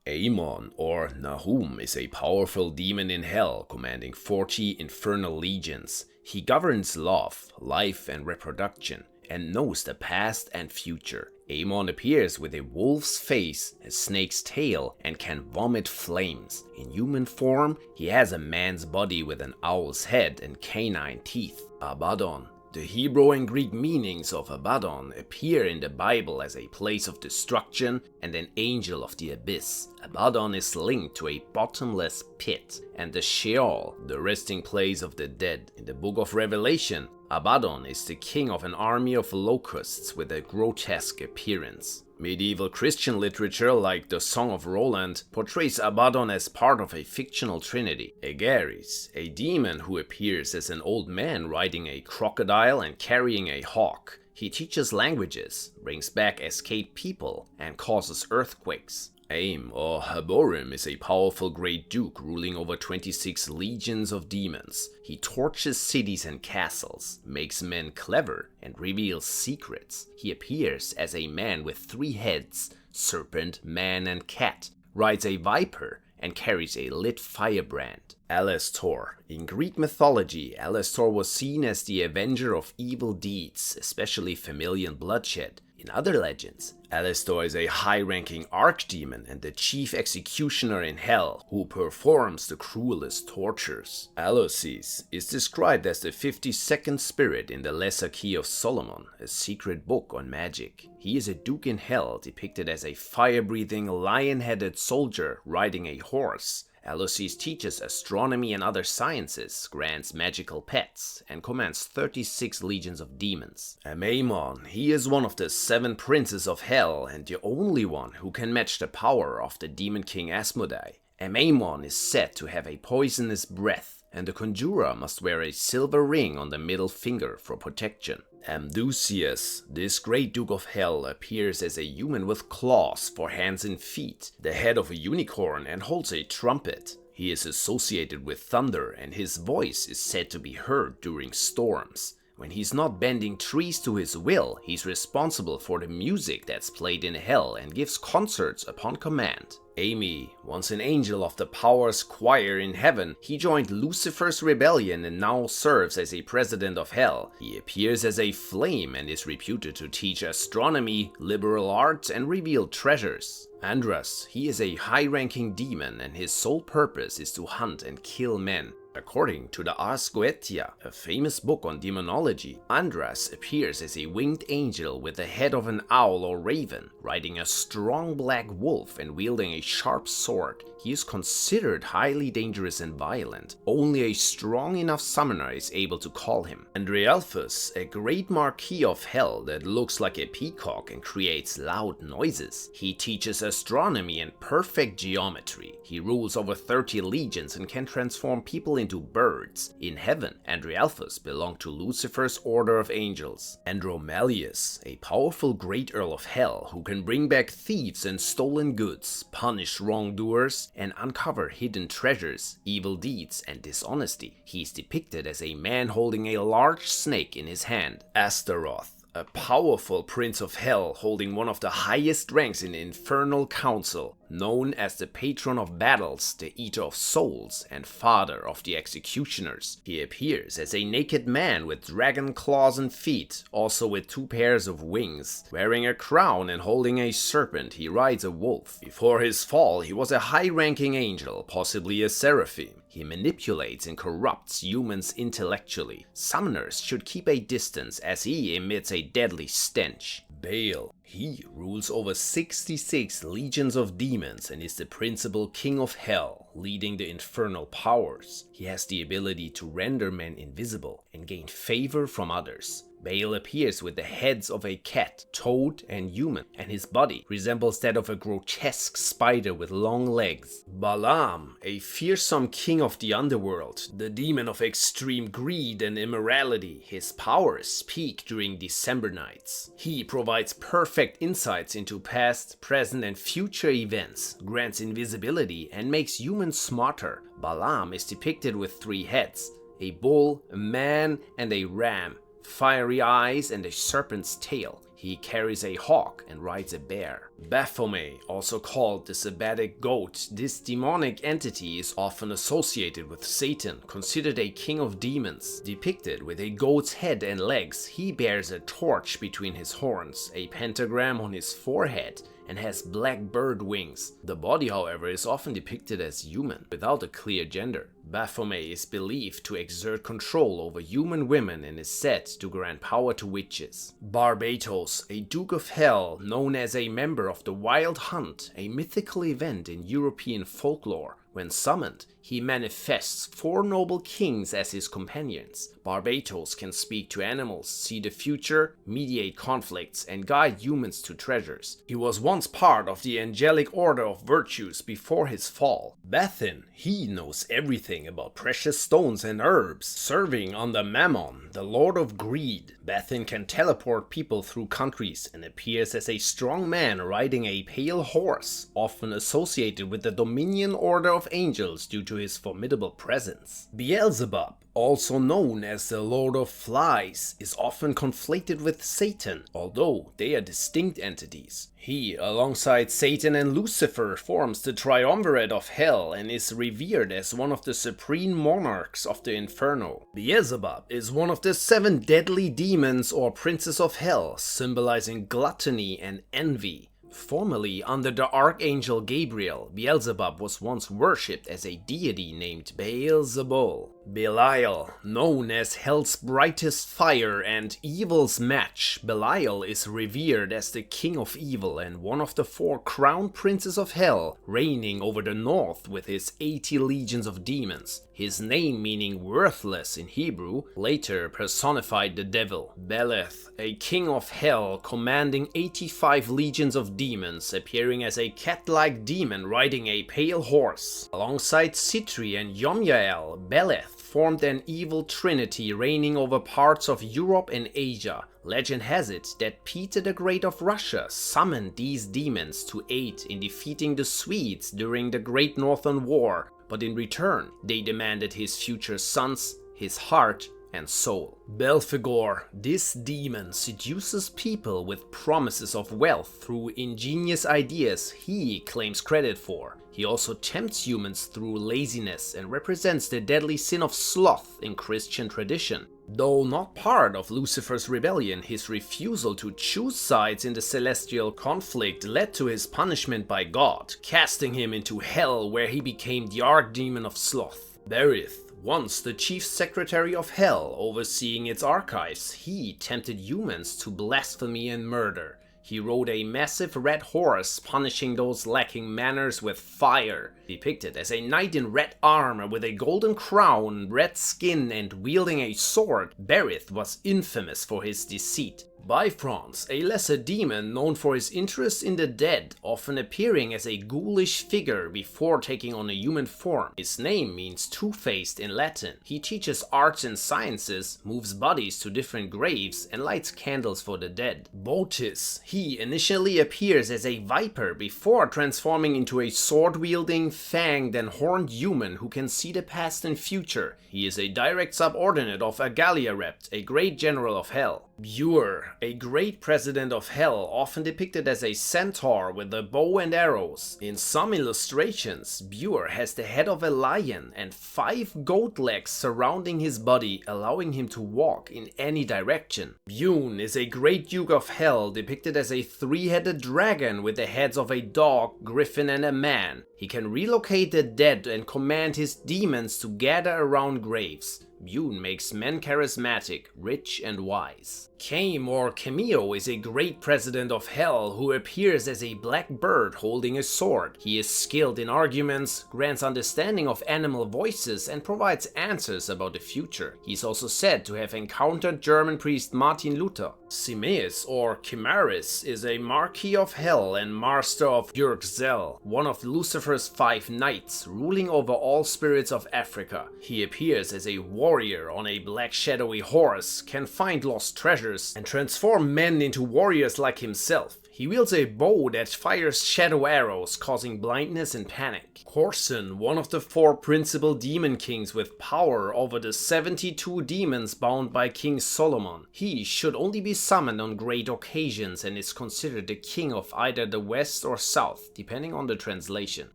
Aamon, or Nahum, is a powerful demon in hell commanding 40 infernal legions. He governs love, life, and reproduction, and knows the past and future. Aamon appears with a wolf's face, a snake's tail, and can vomit flames. In human form, he has a man's body with an owl's head and canine teeth. Abaddon. The Hebrew and Greek meanings of Abaddon appear in the Bible as a place of destruction and an angel of the abyss. Abaddon is linked to a bottomless pit and the Sheol, the resting place of the dead. In the book of Revelation, Abaddon is the king of an army of locusts with a grotesque appearance. Medieval Christian literature like the Song of Roland portrays Abaddon as part of a fictional trinity. Agares, a demon who appears as an old man riding a crocodile and carrying a hawk. He teaches languages, brings back escaped people, and causes earthquakes. Aim, or Haborym, is a powerful great duke ruling over 26 legions of demons. He torches cities and castles, makes men clever, and reveals secrets. He appears as a man with 3 heads, serpent, man, and cat, rides a viper, and carries a lit firebrand. Alastor. In Greek mythology, Alastor was seen as the avenger of evil deeds, especially familial bloodshed. In other legends, Alastor is a high-ranking archdemon and the chief executioner in hell, who performs the cruelest tortures. Alloces is described as the 52nd spirit in the Lesser Key of Solomon, a secret book on magic. He is a duke in hell, depicted as a fire-breathing, lion-headed soldier riding a horse. Alloces teaches astronomy and other sciences, grants magical pets, and commands 36 legions of demons. Amaymon, he is one of the 7 princes of hell and the only one who can match the power of the demon king Asmodai. Amaymon is said to have a poisonous breath, and the conjurer must wear a silver ring on the middle finger for protection. Amdusias, this great duke of hell, appears as a human with claws for hands and feet, the head of a unicorn, and holds a trumpet. He is associated with thunder, and his voice is said to be heard during storms. When he's not bending trees to his will, he's responsible for the music that's played in hell and gives concerts upon command. Amy, once an angel of the powers choir in heaven, he joined Lucifer's rebellion and now serves as a president of hell. He appears as a flame and is reputed to teach astronomy, liberal arts, and reveal treasures. Andras, he is a high-ranking demon and his sole purpose is to hunt and kill men. According to the Ars Goetia, a famous book on demonology, Andras appears as a winged angel with the head of an owl or raven, riding a strong black wolf and wielding a sharp sword. He is considered highly dangerous and violent. Only a strong enough summoner is able to call him. Andrealphus, a great marquis of hell that looks like a peacock and creates loud noises. He teaches astronomy and perfect geometry. He rules over 30 legions and can transform people into birds. In heaven, Andrealphus belonged to Lucifer's order of angels. Andromalius, a powerful great earl of hell who can bring back thieves and stolen goods, punish wrongdoers, and uncover hidden treasures, evil deeds, and dishonesty. He is depicted as a man holding a large snake in his hand. Astaroth, a powerful prince of hell holding one of the highest ranks in the infernal council, known as the patron of battles, the eater of souls, and father of the executioners. He appears as a naked man with dragon claws and feet, also with 2 pairs of wings. Wearing a crown and holding a serpent, he rides a wolf. Before his fall, he was a high-ranking angel, possibly a seraphim. He manipulates and corrupts humans intellectually. Summoners should keep a distance as he emits a deadly stench. Bael. He rules over 66 legions of demons and is the principal king of hell, leading the infernal powers. He has the ability to render men invisible and gain favor from others. Bael appears with the heads of a cat, toad, and human, and his body resembles that of a grotesque spider with long legs. Balaam, a fearsome king of the underworld, the demon of extreme greed and immorality. His powers peak during December nights. He provides perfect insights into past, present, and future events, grants invisibility, and makes humans smarter. Balaam is depicted with 3 heads, a bull, a man, and a ram, fiery eyes, and a serpent's tail. He carries a hawk and rides a bear. Baphomet, also called the Sabbatic goat, this demonic entity is often associated with Satan, considered a king of demons. Depicted with a goat's head and legs, he bears a torch between his horns, a pentagram on his forehead, and has black bird wings. The body, however, is often depicted as human, without a clear gender. Baphomet is believed to exert control over human women and is said to grant power to witches. Barbatos, a Duke of Hell known as a member of the Wild Hunt, a mythical event in European folklore. When summoned, he manifests 4 noble kings as his companions. Barbatos can speak to animals, see the future, mediate conflicts, and guide humans to treasures. He was once part of the angelic order of virtues before his fall. Bathin, he knows everything about precious stones and herbs, serving under Mammon, the lord of greed. Bathin can teleport people through countries and appears as a strong man riding a pale horse, often associated with the Dominion Order of Angels due to his formidable presence. Beelzebub, also known as the Lord of Flies, is often conflated with Satan, although they are distinct entities. He, alongside Satan and Lucifer, forms the triumvirate of hell and is revered as one of the supreme monarchs of the Inferno. Beelzebub is one of the 7 deadly demons or princes of hell, symbolizing gluttony and envy. Formerly under the Archangel Gabriel, Beelzebub was once worshipped as a deity named Beelzebul. Belial, known as Hell's brightest fire and Evil's match, Belial is revered as the king of evil and one of the 4 crowned princes of hell, reigning over the north with his 80 legions of demons. His name, meaning worthless in Hebrew, later personified the devil. Beleth, a king of hell commanding 85 legions of demons, appearing as a cat-like demon riding a pale horse. Alongside Sitri and Yomyael, Beleth formed an evil trinity reigning over parts of Europe and Asia. Legend has it that Peter the Great of Russia summoned these demons to aid in defeating the Swedes during the Great Northern War, but in return they demanded his future sons, his heart and soul. Belphegor, this demon seduces people with promises of wealth through ingenious ideas he claims credit for. He also tempts humans through laziness and represents the deadly sin of sloth in Christian tradition. Though not part of Lucifer's rebellion, his refusal to choose sides in the celestial conflict led to his punishment by God, casting him into hell where he became the archdemon of sloth. Berith, once the chief secretary of hell overseeing its archives, he tempted humans to blasphemy and murder. He rode a massive red horse, punishing those lacking manners with fire. Depicted as a knight in red armor with a golden crown, red skin and wielding a sword, Berith was infamous for his deceit. Bifrons, a lesser demon known for his interest in the dead, often appearing as a ghoulish figure before taking on a human form. His name means two-faced in Latin. He teaches arts and sciences, moves bodies to different graves, and lights candles for the dead. Botis, he initially appears as a viper before transforming into a sword-wielding, fanged and horned human who can see the past and future. He is a direct subordinate of Agaliarept, a great general of hell. Bure, a great president of hell, often depicted as a centaur with a bow and arrows. In some illustrations, Bure has the head of a lion and 5 goat legs surrounding his body, allowing him to walk in any direction. Bune is a great duke of hell, depicted as a 3-headed dragon with the heads of a dog, griffin and a man. He can relocate the dead and command his demons to gather around graves. Bune makes men charismatic, rich and wise. Kame or Cameo is a great president of hell who appears as a black bird holding a sword. He is skilled in arguments, grants understanding of animal voices and provides answers about the future. He is also said to have encountered German priest Martin Luther. Simeus or Chimaris is a Marquis of Hell and Master of Yurgzel, one of Lucifer's 5 knights, ruling over all spirits of Africa. He appears as a warrior on a black shadowy horse, can find lost treasures, and transform men into warriors like himself. He wields a bow that fires shadow arrows, causing blindness and panic. Corson, one of the 4 principal demon kings with power over the 72 demons bound by King Solomon. He should only be summoned on great occasions and is considered the king of either the west or south, depending on the translation.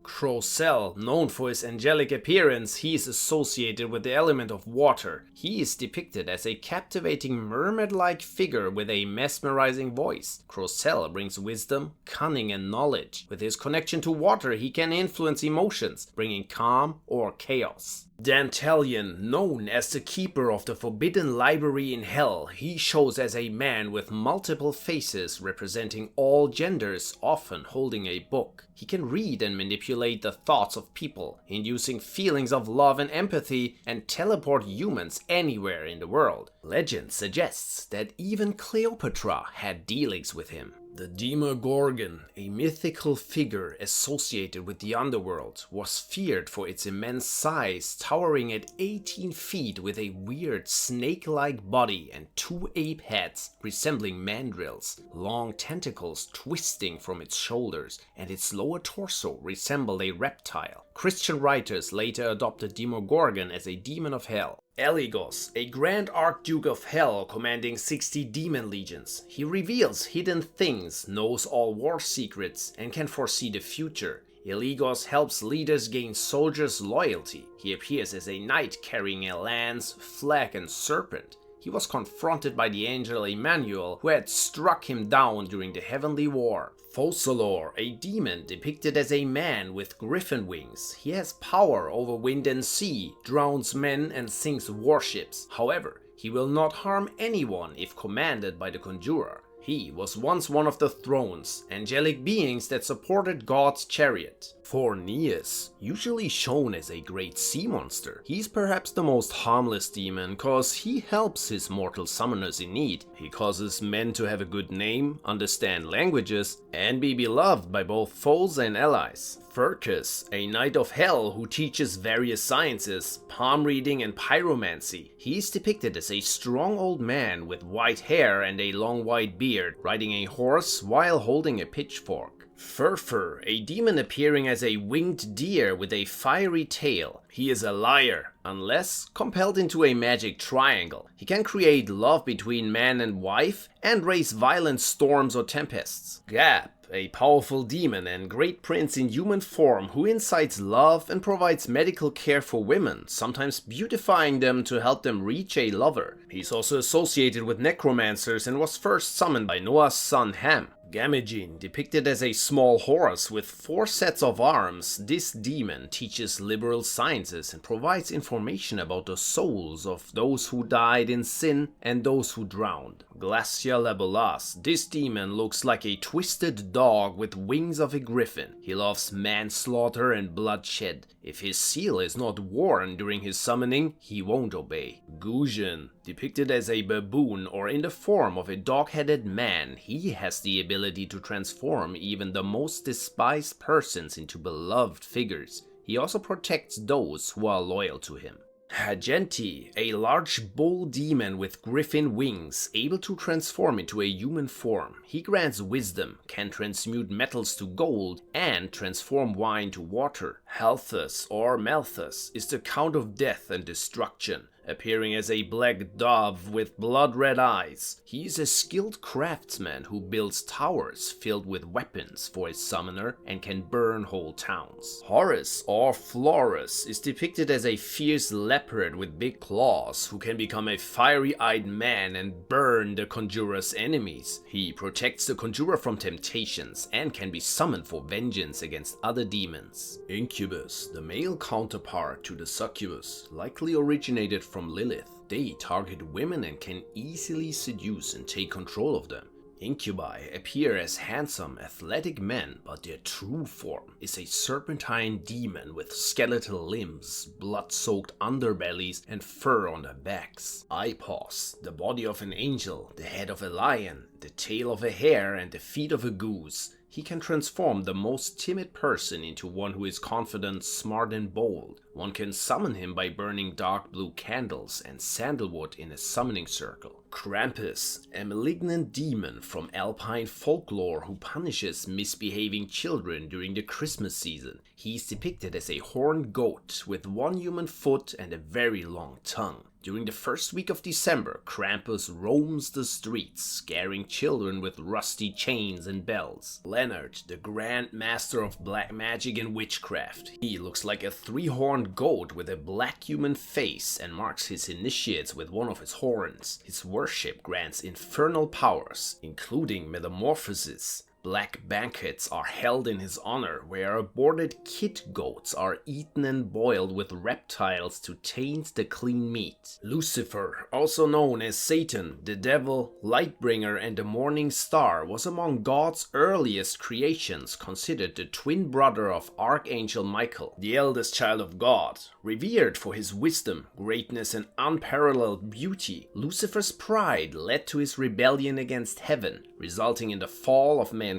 Crocel, known for his angelic appearance, he is associated with the element of water. He is depicted as a captivating mermaid-like figure with a mesmerizing voice. Crocel brings wisdom, cunning, and knowledge. With his connection to water, he can influence emotions, bringing calm or chaos. Dantalion, known as the keeper of the forbidden library in hell, he shows as a man with multiple faces representing all genders, often holding a book. He can read and manipulate the thoughts of people, inducing feelings of love and empathy, and teleport humans anywhere in the world. Legend suggests that even Cleopatra had dealings with him. The Demogorgon, a mythical figure associated with the underworld, was feared for its immense size, towering at 18 feet with a weird snake-like body and 2 ape heads resembling mandrills, long tentacles twisting from its shoulders, and its lower torso resembled a reptile. Christian writers later adopted Demogorgon as a demon of hell. Eligos, a Grand Archduke of Hell commanding 60 demon legions. He reveals hidden things, knows all war secrets, and can foresee the future. Eligos helps leaders gain soldiers' loyalty. He appears as a knight carrying a lance, flag, and serpent. He was confronted by the angel Emmanuel, who had struck him down during the Heavenly War. Focalor, a demon depicted as a man with griffin wings. He has power over wind and sea, drowns men and sinks warships. However, he will not harm anyone if commanded by the conjurer. He was once one of the thrones, angelic beings that supported God's chariot. Forneus, usually shown as a great sea monster, he's perhaps the most harmless demon cause he helps his mortal summoners in need. He causes men to have a good name, understand languages, and be beloved by both foes and allies. Furcus, a knight of hell who teaches various sciences, palm reading and pyromancy. He is depicted as a strong old man with white hair and a long white beard, riding a horse while holding a pitchfork. Furfur, a demon appearing as a winged deer with a fiery tail. He is a liar, unless compelled into a magic triangle. He can create love between man and wife, and raise violent storms or tempests. Gap, a powerful demon and great prince in human form who incites love and provides medical care for women, sometimes beautifying them to help them reach a lover. He's also associated with necromancers and was first summoned by Noah's son Ham. Gamegin, depicted as a small horse with 4 sets of arms, this demon teaches liberal sciences and provides information about the souls of those who died in sin and those who drowned. Glasya-Labolas, this demon looks like a twisted dog with wings of a griffin. He loves manslaughter and bloodshed. If his seal is not worn during his summoning, he won't obey. Guzhan, depicted as a baboon or in the form of a dog-headed man, he has the ability to transform even the most despised persons into beloved figures. He also protects those who are loyal to him. Hagenti, a large bull demon with griffin wings, able to transform into a human form. He grants wisdom, can transmute metals to gold, and transform wine to water. Halthus or Malphas is the Count of Death and Destruction, appearing as a black dove with blood-red eyes. He is a skilled craftsman who builds towers filled with weapons for his summoner and can burn whole towns. Horus or Florus is depicted as a fierce leopard with big claws who can become a fiery-eyed man and burn the conjurer's enemies. He protects the conjurer from temptations and can be summoned for vengeance against other demons. Incubus, the male counterpart to the succubus, likely originated from Lilith. They target women and can easily seduce and take control of them. Incubi appear as handsome, athletic men, but their true form is a serpentine demon with skeletal limbs, blood-soaked underbellies, and fur on their backs. Ipos, the body of an angel, the head of a lion, the tail of a hare, and the feet of a goose. He can transform the most timid person into one who is confident, smart, and bold. One can summon him by burning dark blue candles and sandalwood in a summoning circle. Krampus, a malignant demon from Alpine folklore who punishes misbehaving children during the Christmas season. He is depicted as a horned goat with one human foot and a very long tongue. During the first week of December, Krampus roams the streets, scaring children with rusty chains and bells. Leonard, the Grand Master of Black Magic and Witchcraft. He looks like a three-horned goat with a black human face and marks his initiates with one of his horns. His worship grants infernal powers, including metamorphosis. Black banquets are held in his honor, where aborted kid goats are eaten and boiled with reptiles to taint the clean meat. Lucifer, also known as Satan, the devil, Lightbringer, and the morning star, was among God's earliest creations, considered the twin brother of Archangel Michael, the eldest child of God. Revered for his wisdom, greatness, and unparalleled beauty, Lucifer's pride led to his rebellion against heaven, resulting in the fall of mankind.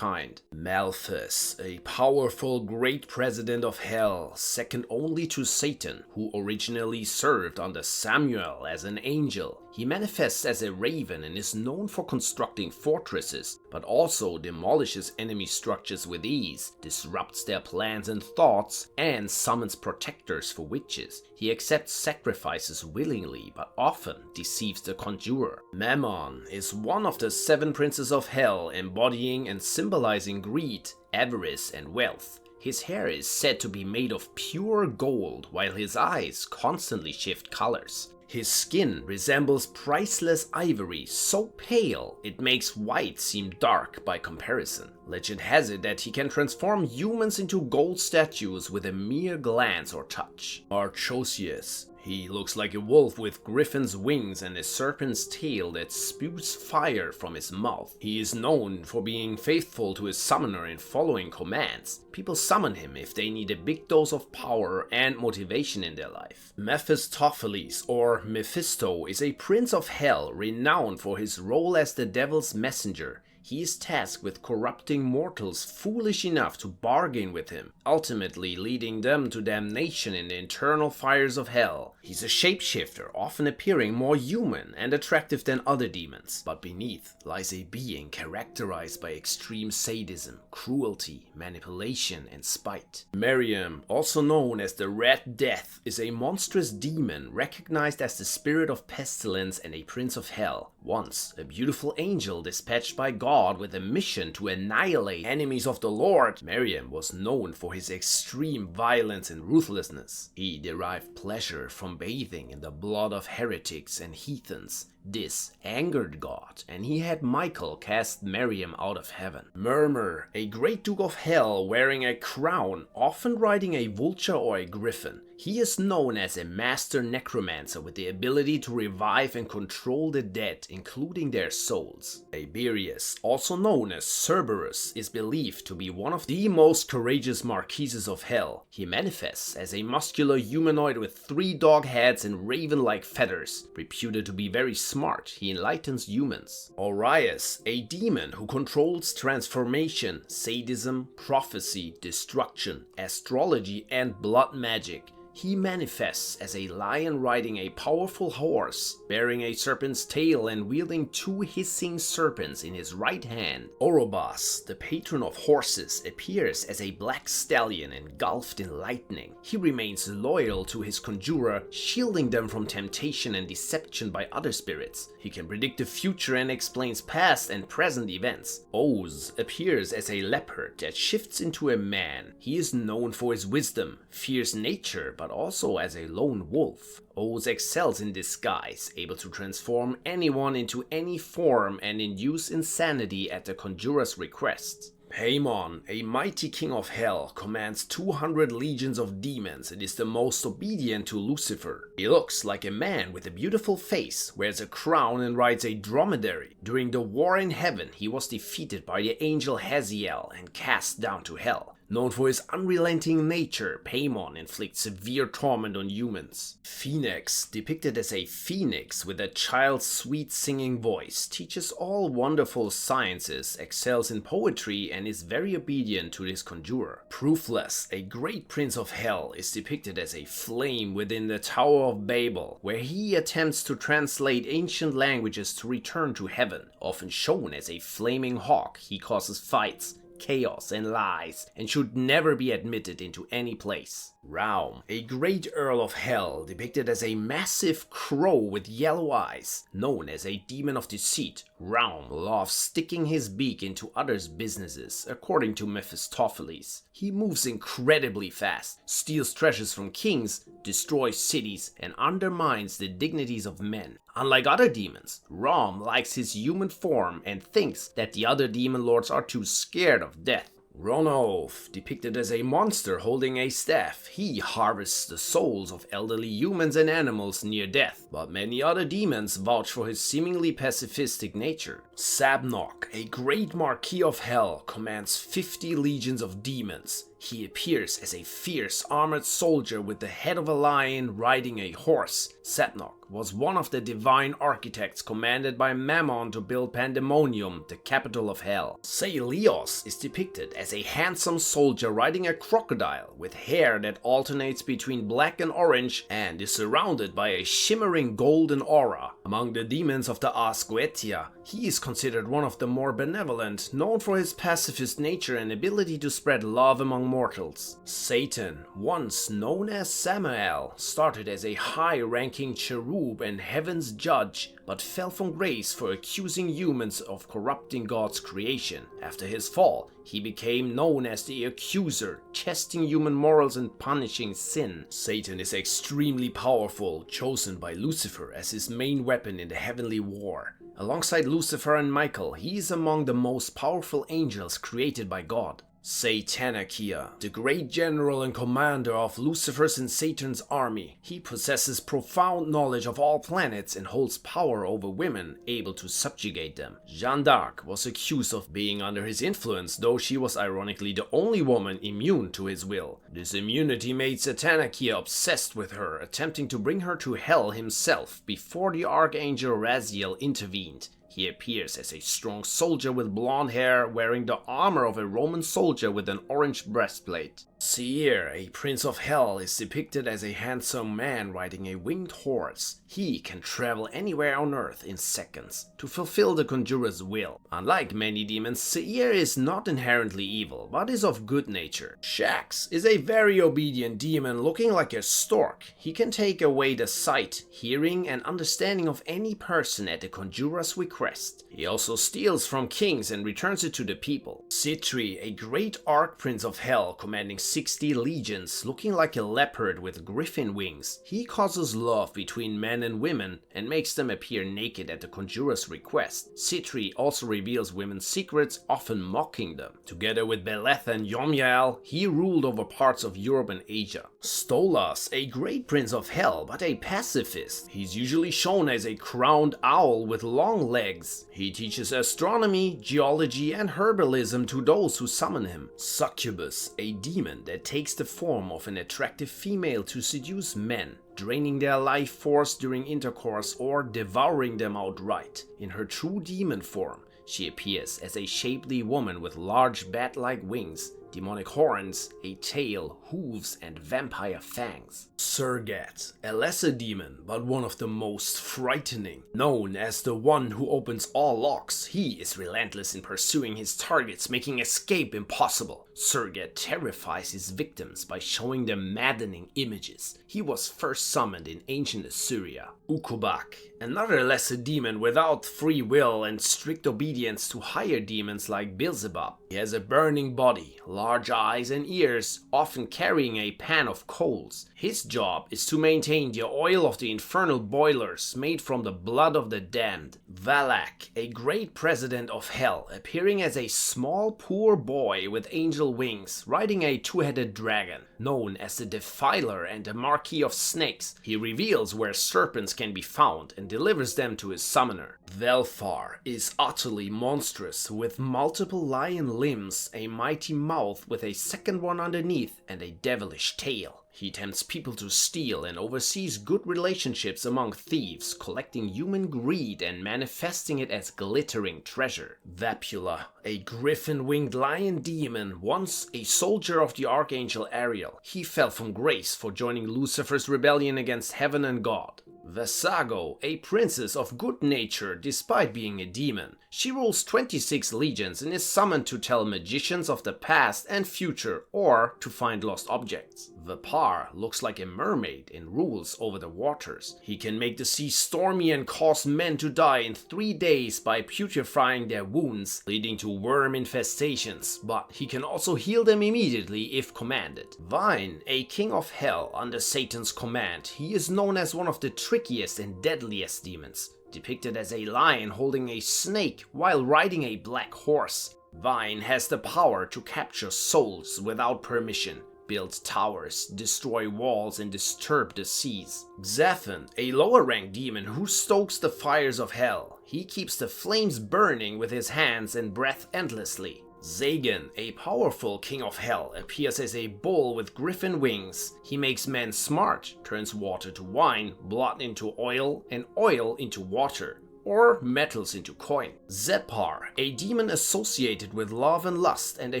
Malphas, a powerful great president of hell, second only to Satan, who originally served under Samuel as an angel. He manifests as a raven and is known for constructing fortresses, but also demolishes enemy structures with ease, disrupts their plans and thoughts, and summons protectors for witches. He accepts sacrifices willingly, but often deceives the conjurer. Mammon is one of the 7 princes of hell, embodying and symbolizing greed, avarice, and wealth. His hair is said to be made of pure gold, while his eyes constantly shift colors. His skin resembles priceless ivory, so pale it makes white seem dark by comparison. Legend has it that he can transform humans into gold statues with a mere glance or touch. Archosius. He looks like a wolf with griffin's wings and a serpent's tail that spews fire from his mouth. He is known for being faithful to his summoner and following commands. People summon him if they need a big dose of power and motivation in their life. Mephistopheles, or Mephisto, is a prince of hell renowned for his role as the devil's messenger. He is tasked with corrupting mortals foolish enough to bargain with him, ultimately leading them to damnation in the eternal fires of hell. He's a shapeshifter, often appearing more human and attractive than other demons, but beneath lies a being characterized by extreme sadism, cruelty, manipulation, and spite. Miriam, also known as the Red Death, is a monstrous demon recognized as the spirit of pestilence and a prince of hell. Once a beautiful angel dispatched by God with a mission to annihilate enemies of the Lord, Miriam was known for his extreme violence and ruthlessness. He derived pleasure from bathing in the blood of heretics and heathens. This angered God, and he had Michael cast Miriam out of heaven. Murmur, a great duke of hell wearing a crown, often riding a vulture or a griffin. He is known as a master necromancer with the ability to revive and control the dead, including their souls. Tiberius, also known as Cerberus, is believed to be one of the most courageous marquises of hell. He manifests as a muscular humanoid with 3 dog heads and raven-like feathers. Reputed to be very smart, he enlightens humans. Orius, a demon who controls transformation, sadism, prophecy, destruction, astrology, and blood magic. He manifests as a lion riding a powerful horse, bearing a serpent's tail and wielding 2 hissing serpents in his right hand. Orobas, the patron of horses, appears as a black stallion engulfed in lightning. He remains loyal to his conjurer, shielding them from temptation and deception by other spirits. He can predict the future and explains past and present events. Oz appears as a leopard that shifts into a man. He is known for his wisdom, fierce nature, but also as a lone wolf. Oz excels in disguise, able to transform anyone into any form and induce insanity at the conjurer's request. Aamon, a mighty king of hell, commands 200 legions of demons and is the most obedient to Lucifer. He looks like a man with a beautiful face, wears a crown and rides a dromedary. During the war in heaven, he was defeated by the angel Haziel and cast down to hell. Known for his unrelenting nature, Paimon inflicts severe torment on humans. Phoenix, depicted as a phoenix with a child's sweet singing voice, teaches all wonderful sciences, excels in poetry, and is very obedient to his conjurer. Proofless, a great prince of hell, is depicted as a flame within the Tower of Babel, where he attempts to translate ancient languages to return to heaven. Often shown as a flaming hawk, he causes fights, chaos, and lies, and should never be admitted into any place. Raum, a great Earl of Hell, depicted as a massive crow with yellow eyes. Known as a demon of deceit, Raum loves sticking his beak into others' businesses, according to Mephistopheles. He moves incredibly fast, steals treasures from kings, destroys cities, and undermines the dignities of men. Unlike other demons, Raum likes his human form and thinks that the other demon lords are too scared of death. Ronolf, depicted as a monster holding a staff, he harvests the souls of elderly humans and animals near death, but many other demons vouch for his seemingly pacifistic nature. Sabnok, a great Marquis of Hell, commands 50 legions of demons. He appears as a fierce armored soldier with the head of a lion riding a horse. Sabnok was one of the divine architects commanded by Mammon to build Pandemonium, the capital of hell. Seilios is depicted as a handsome soldier riding a crocodile with hair that alternates between black and orange and is surrounded by a shimmering golden aura. Among the demons of the Ars Goetia, he is considered one of the more benevolent, known for his pacifist nature and ability to spread love among mortals. Satan, once known as Samael, started as a high-ranking cherub and heaven's judge, but fell from grace for accusing humans of corrupting God's creation. After his fall, he became known as the Accuser, testing human morals and punishing sin. Satan is extremely powerful, chosen by Lucifer as his main weapon in the heavenly war. Alongside Lucifer and Michael, he is among the most powerful angels created by God. Satanakia, the great general and commander of Lucifer's and Satan's army. He possesses profound knowledge of all planets and holds power over women, able to subjugate them. Jeanne d'Arc was accused of being under his influence, though she was ironically the only woman immune to his will. This immunity made Satanakia obsessed with her, attempting to bring her to hell himself before the Archangel Raziel intervened. He appears as a strong soldier with blonde hair, wearing the armor of a Roman soldier with an orange breastplate. Seir, a prince of hell, is depicted as a handsome man riding a winged horse. He can travel anywhere on earth in seconds to fulfill the conjurer's will. Unlike many demons, Seir is not inherently evil, but is of good nature. Shax is a very obedient demon looking like a stork. He can take away the sight, hearing, and understanding of any person at the conjurer's request. He also steals from kings and returns it to the people. Sitri, a great archprince of hell commanding 60 legions, looking like a leopard with griffin wings. He causes love between men and women and makes them appear naked at the conjurer's request. Sitri also reveals women's secrets, often mocking them. Together with Beleth and Yomyael, he ruled over parts of Europe and Asia. Stolas, a great prince of hell, but a pacifist. He's usually shown as a crowned owl with long legs. He teaches astronomy, geology, and herbalism to those who summon him. Succubus, a demon that takes the form of an attractive female to seduce men, draining their life force during intercourse or devouring them outright. In her true demon form, she appears as a shapely woman with large bat-like wings, demonic horns, a tail, hooves, and vampire fangs. Surgat, a lesser demon, but one of the most frightening. Known as the one who opens all locks, he is relentless in pursuing his targets, making escape impossible. Surgat terrifies his victims by showing them maddening images. He was first summoned in ancient Assyria. Ukubak, another lesser demon without free will and strict obedience to higher demons like Beelzebub. He has a burning body, large eyes and ears, often carrying a pan of coals. His job is to maintain the oil of the infernal boilers made from the blood of the damned. Valak, a great president of hell, appearing as a small poor boy with angel wings, riding a two-headed dragon. known as the Defiler and the Marquis of Snakes. He reveals where serpents can be found and delivers them to his summoner. Velfar is utterly monstrous, with multiple lion limbs, a mighty mouth with a second one underneath, and a devilish tail. He tempts people to steal and oversees good relationships among thieves, collecting human greed and manifesting it as glittering treasure. Vapula, a griffin-winged lion demon, once a soldier of the archangel Ariel. He fell from grace for joining Lucifer's rebellion against heaven and God. Vesago, a princess of good nature despite being a demon. She rules 26 legions and is summoned to tell magicians of the past and future or to find lost objects. Vapar looks like a mermaid and rules over the waters. He can make the sea stormy and cause men to die in 3 days by putrefying their wounds, leading to worm infestations, but he can also heal them immediately if commanded. Vine, a king of hell under Satan's command. He is known as one of the trickiest and deadliest demons, depicted as a lion holding a snake while riding a black horse. Vine has the power to capture souls without permission, build towers, destroy walls, and disturb the seas. Xaphen, a lower-ranked demon who stokes the fires of hell. He keeps the flames burning with his hands and breath endlessly. Zagan, a powerful king of hell, appears as a bull with griffin wings. He makes men smart, turns water to wine, blood into oil, and oil into water, or metals into coin. Zepar, a demon associated with love and lust and a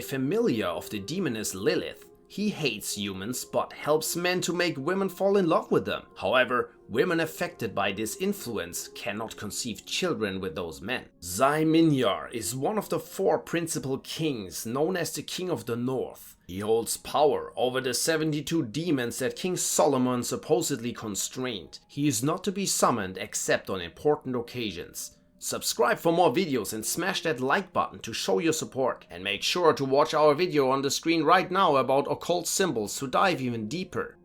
familiar of the demoness Lilith. He hates humans but helps men to make women fall in love with them. However, women affected by this influence cannot conceive children with those men. Zyminyar is one of the 4 principal kings, known as the King of the North. He holds power over the 72 demons that King Solomon supposedly constrained. He is not to be summoned except on important occasions. Subscribe for more videos and smash that like button to show your support. And make sure to watch our video on the screen right now about occult symbols to dive even deeper.